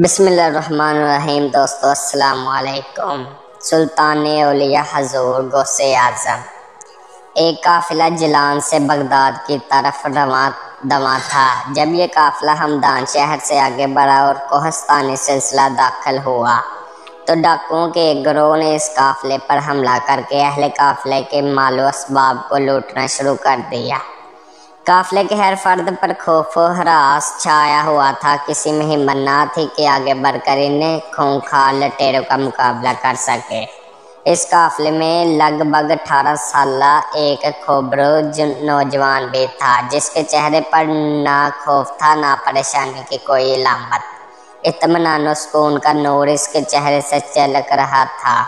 بسم اللہ الرحمن الرحیم۔ دوستو السلام علیکم۔ سلطان اولیاء حضور غوث اعظم۔ ایک قافلہ جیلان سے بغداد کی طرف رواں تھا۔ جب یہ قافلہ ہمدان شہر سے آگے بڑھا اور کوہستانی سلسلہ داخل ہوا تو ڈاکوؤں کے ایک گروہ نے اس قافلے پر حملہ کر کے اہل قافلے کے مال و اسباب کو لوٹنا شروع کر دیا۔ قافلے کے ہر فرد پر خوف و ہراس چھایا ہوا تھا۔ کسی میں ہمت نہ تھی کہ آگے بڑھ کر انہیں خونخوار لٹیروں کا مقابلہ کر سکے۔ اس قافلے میں لگ بھگ 18 سالہ ایک کھوبرو نوجوان بھی تھا، جس کے چہرے پر نہ خوف تھا نہ پریشانی کی کوئی علامت۔ اطمینان و سکون کا نور اس کے چہرے سے چلک رہا تھا۔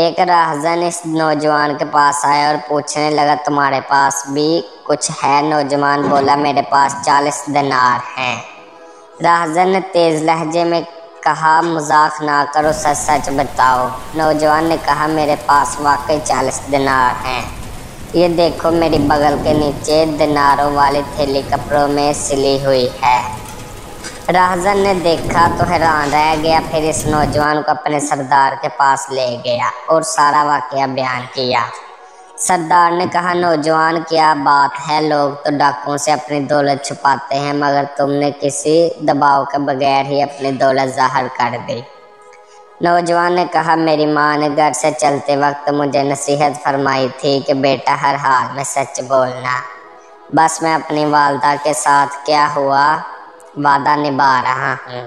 ایک راہزن اس نوجوان کے پاس آیا اور پوچھنے لگا، تمہارے پاس بھی کچھ ہے؟ نوجوان بولا، میرے پاس 40 دینار ہیں۔ راہزن نے تیز لہجے میں کہا، مذاق نہ کرو، سچ سچ بتاؤ۔ نوجوان نے کہا، میرے پاس واقعی 40 دینار ہیں۔ یہ دیکھو، میری بغل کے نیچے دیناروں والی تھیلی کپڑوں میں سلی ہوئی ہے۔ راہزن نے دیکھا تو حیران رہ گیا، پھر اس نوجوان کو اپنے سردار کے پاس لے گیا اور سارا واقعہ بیان کیا۔ سردار نے کہا، نوجوان کیا بات ہے، لوگ تو ڈاکوؤں سے اپنی دولت چھپاتے ہیں مگر تم نے کسی دباؤ کے بغیر ہی اپنی دولت ظاہر کر دی۔ نوجوان نے کہا، میری ماں نے گھر سے چلتے وقت مجھے نصیحت فرمائی تھی کہ بیٹا ہر حال میں سچ بولنا۔ بس میں اپنی والدہ کے ساتھ کیا ہوا وعدہ نبھا رہا ہوں۔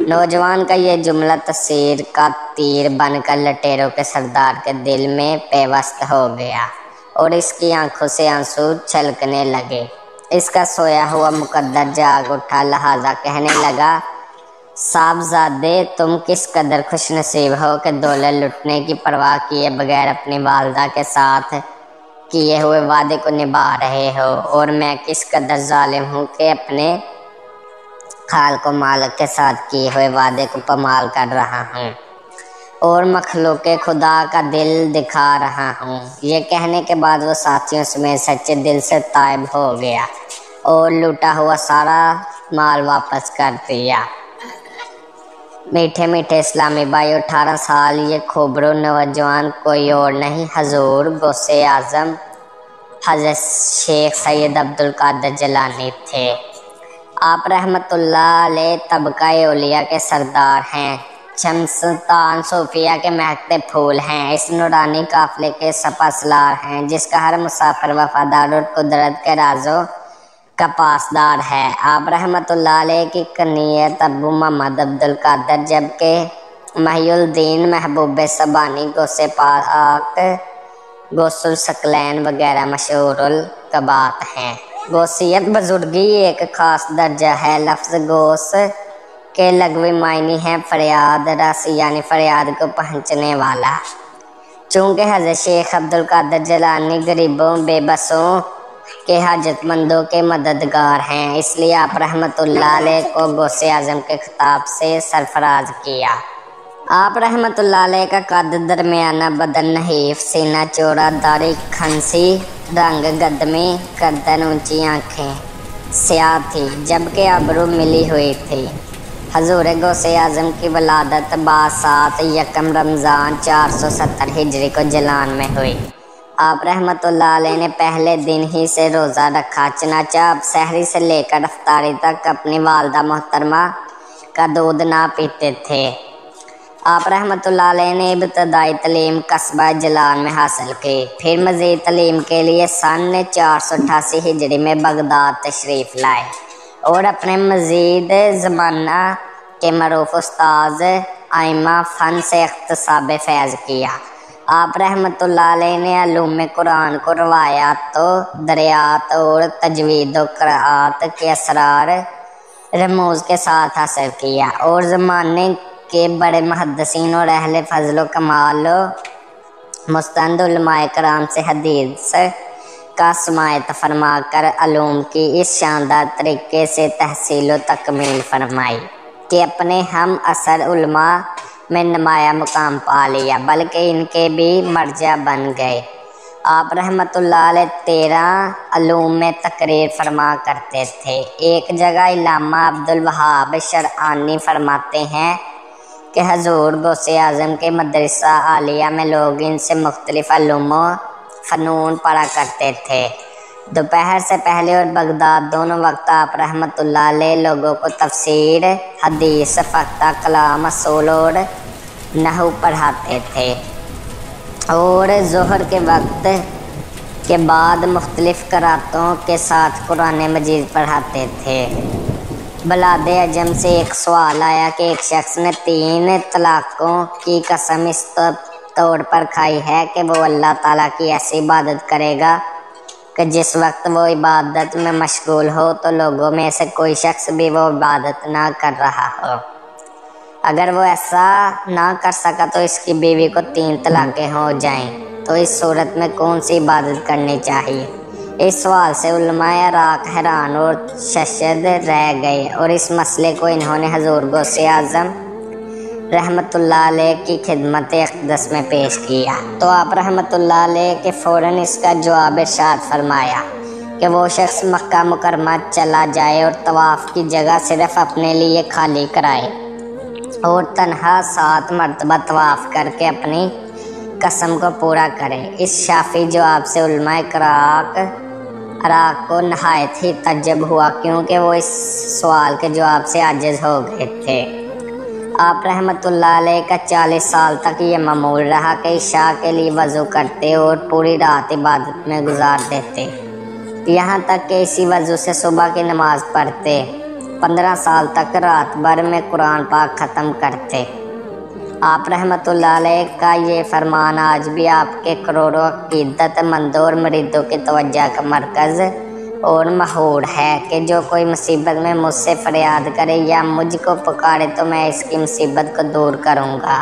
نوجوان کا یہ جملہ تاثیر کا تیر بن کر لٹیروں کے سردار کے دل میں پیوست ہو گیا اور اس کی آنکھوں سے آنسو چھلکنے لگے۔ اس کا سویا ہوا مقدر جاگ اٹھا، لہٰذا کہنے لگا، صاحبزادے، تم کس قدر خوش نصیب ہو کہ دولت لٹنے کی پرواہ کیے بغیر اپنی والدہ کے ساتھ کیے ہوئے وعدے کو نبھا رہے ہو، اور میں کس قدر ظالم ہوں کہ اپنے خالق و مالک کے ساتھ کیے ہوئے وعدے کو پامال کر رہا ہوں اور مخلوق خدا کا دل دکھا رہا ہوں۔ یہ کہنے کے بعد وہ ساتھیوں سمیت سچے دل سے تائب ہو گیا اور لوٹا ہوا سارا مال واپس کر دیا۔ میٹھے میٹھے اسلامی بھائیو، 18 سال یہ کھوبرو نوجوان کوئی اور نہیں، حضور غوث اعظم حضرت شیخ سید عبدالقادر جیلانی تھے۔ آپ رحمت اللہ علیہ طبقہ اولیاء کے سردار ہیں، شمستان صوفیہ کے مہکتے پھول ہیں، اس نورانی قافلے کے سپہ سالار ہیں جس کا ہر مسافر وفادار اور قدرت کے رازوں کا پاسدار ہے۔ آپ رحمت اللہ علیہ کی کنیت ابو محمد عبدالقادر جبکہ محی الدین محبوب سبحانی غوث پاک غوث الثقلین وغیرہ مشہور القبات ہیں۔ غوثیت بزرگی ایک خاص درجہ ہے۔ لفظ غوث کے لغوی معنی ہے فریاد رس، یعنی فریاد کو پہنچنے والا۔ چونکہ حضرت شیخ عبدالقادر جیلانی غریبوں بے بسوں کے حاجت مندوں کے مددگار ہیں، اس لیے آپ رحمت اللہ علیہ کو غوث اعظم کے خطاب سے سرفراز کیا۔ آپ رحمت اللہ علیہ کا قد درمیانہ، بدن نحیف، سینہ چوڑا، داڑھی کھنسی، رنگ گدمی، گردن اونچی، آنکھیں سیاہ تھی جبکہ ابرو ملی ہوئی تھی۔ حضور غوث اعظم کی ولادت 7 یکم رمضان 470 ہجری کو جیلان میں ہوئی۔ آپ رحمت اللہ علیہ نے پہلے دن ہی سے روزہ رکھا، چنانچہ آپ سحری سے لے کر افطاری تک اپنی والدہ محترمہ کا دودھ نہ پیتے تھے۔ آپ رحمت اللہ علیہ نے ابتدائی تعلیم قصبہ جیلان میں حاصل کی، پھر مزید تعلیم کے لیے سن 488 ہجری میں بغداد تشریف لائے اور اپنے مزید زمانہ کے معروف استاذ ائمہ فن سے اکتساب فیض کیا۔ آپ رحمت اللہ علیہ نے علوم قرآن کو روایات و دریات اور تجوید و قرآت کے اسرار رموز کے ساتھ حاصل کیا اور زمانے کے بڑے محدثین اور اہل فضل و کمال و مستند علماء کرام سے حدیث کا سماعت فرما کر علوم کی اس شاندار طریقے سے تحصیل و تکمیل فرمائی کہ اپنے ہم عصر علماء میں نمایاں مقام پا لیا، بلکہ ان کے بھی مرجع بن گئے۔ آپ رحمۃ اللہ علیہ 13 علوم میں تقریر فرما کرتے تھے۔ ایک جگہ علامہ عبدالوہاب شرعانی فرماتے ہیں کہ حضور غوث اعظم کے مدرسہ عالیہ میں لوگ ان سے مختلف علوم و فنون پڑھا کرتے تھے۔ دوپہر سے پہلے اور بغداد دونوں وقت آپ رحمۃ اللہ علیہ لوگوں کو تفسیر، حدیث، فقہ، کلام، اصول اور نحو پڑھاتے تھے، اور ظہر کے وقت کے بعد مختلف قراتوں کے ساتھ قرآن مجید پڑھاتے تھے۔ بلاد عجم سے ایک سوال آیا کہ ایک شخص نے 3 طلاقوں کی قسم اس طور پر کھائی ہے کہ وہ اللہ تعالیٰ کی ایسی عبادت کرے گا کہ جس وقت وہ عبادت میں مشغول ہو تو لوگوں میں سے کوئی شخص بھی وہ عبادت نہ کر رہا ہو۔ اگر وہ ایسا نہ کر سکا تو اس کی بیوی کو 3 طلاقیں ہو جائیں، تو اس صورت میں کون سی عبادت کرنی چاہیے؟ اس سوال سے علماء عراق حیران اور ششد رہ گئے، اور اس مسئلے کو انہوں نے حضور غوث اعظم رحمۃ اللہ علیہ کی خدمت اقدس میں پیش کیا، تو آپ رحمۃ اللہ علیہ کے فوراً اس کا جواب ارشاد فرمایا کہ وہ شخص مکہ مکرمہ چلا جائے اور طواف کی جگہ صرف اپنے لیے خالی کرائے اور تنہا 7 مرتبہ طواف کر کے اپنی قسم کو پورا کرے۔ اس شافی جواب سے علماء عراق کو نہایت ہی تعجب ہوا، کیونکہ وہ اس سوال کے جواب سے عاجز ہو گئے تھے۔ آپ رحمۃ اللہ علیہ کا 40 سال تک یہ معمول رہا کہ عشاء کے لیے وضو کرتے اور پوری رات عبادت میں گزار دیتے، یہاں تک کہ اسی وضو سے صبح کی نماز پڑھتے۔ 15 سال تک رات بھر میں قرآن پاک ختم کرتے۔ آپ رحمۃ اللہ علیہ کا یہ فرمان آج بھی آپ کے کروڑوں عقیدت مندوں اور مریدوں کی توجہ کا مرکز اور محور ہے کہ جو کوئی مصیبت میں مجھ سے فریاد کرے یا مجھ کو پکارے تو میں اس کی مصیبت کو دور کروں گا،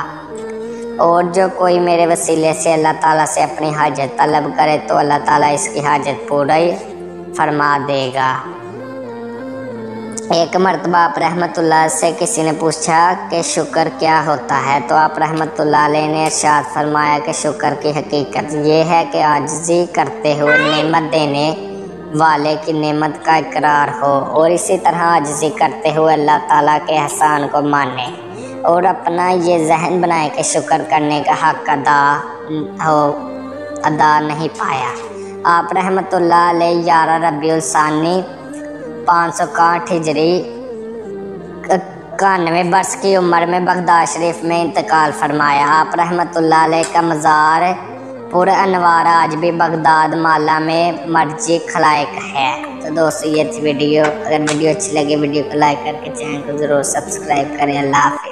اور جو کوئی میرے وسیلے سے اللہ تعالیٰ سے اپنی حاجت طلب کرے تو اللہ تعالیٰ اس کی حاجت پورا فرما دے گا۔ ایک مرتبہ آپ رحمۃ اللہ سے کسی نے پوچھا کہ شکر کیا ہوتا ہے، تو آپ رحمۃ اللہ علیہ نے ارشاد فرمایا کہ شکر کی حقیقت یہ ہے کہ عاجزی کرتے ہوئے نعمت دینے والے کی نعمت کا اقرار ہو، اور اسی طرح عاجزی کرتے ہوئے اللہ تعالیٰ کے احسان کو مانے، اور اپنا یہ ذہن بنائے کہ شکر کرنے کا حق ادا نہیں پایا۔ آپ رحمۃ اللہ علیہ 11 ربیع الثانی 561 ہجری 91 برس کی عمر میں بغداد شریف میں انتقال فرمایا۔ آپ رحمۃ اللہ علیہ کا مزار پر انوار آج بھی بغداد مالا میں مرجع خلائق ہے۔ تو دوستو یہ تھی ویڈیو، اگر ویڈیو اچھی لگے ویڈیو کو لائک کر کے چینل کو ضرور سبسکرائب کریں۔ اللہ حافظ۔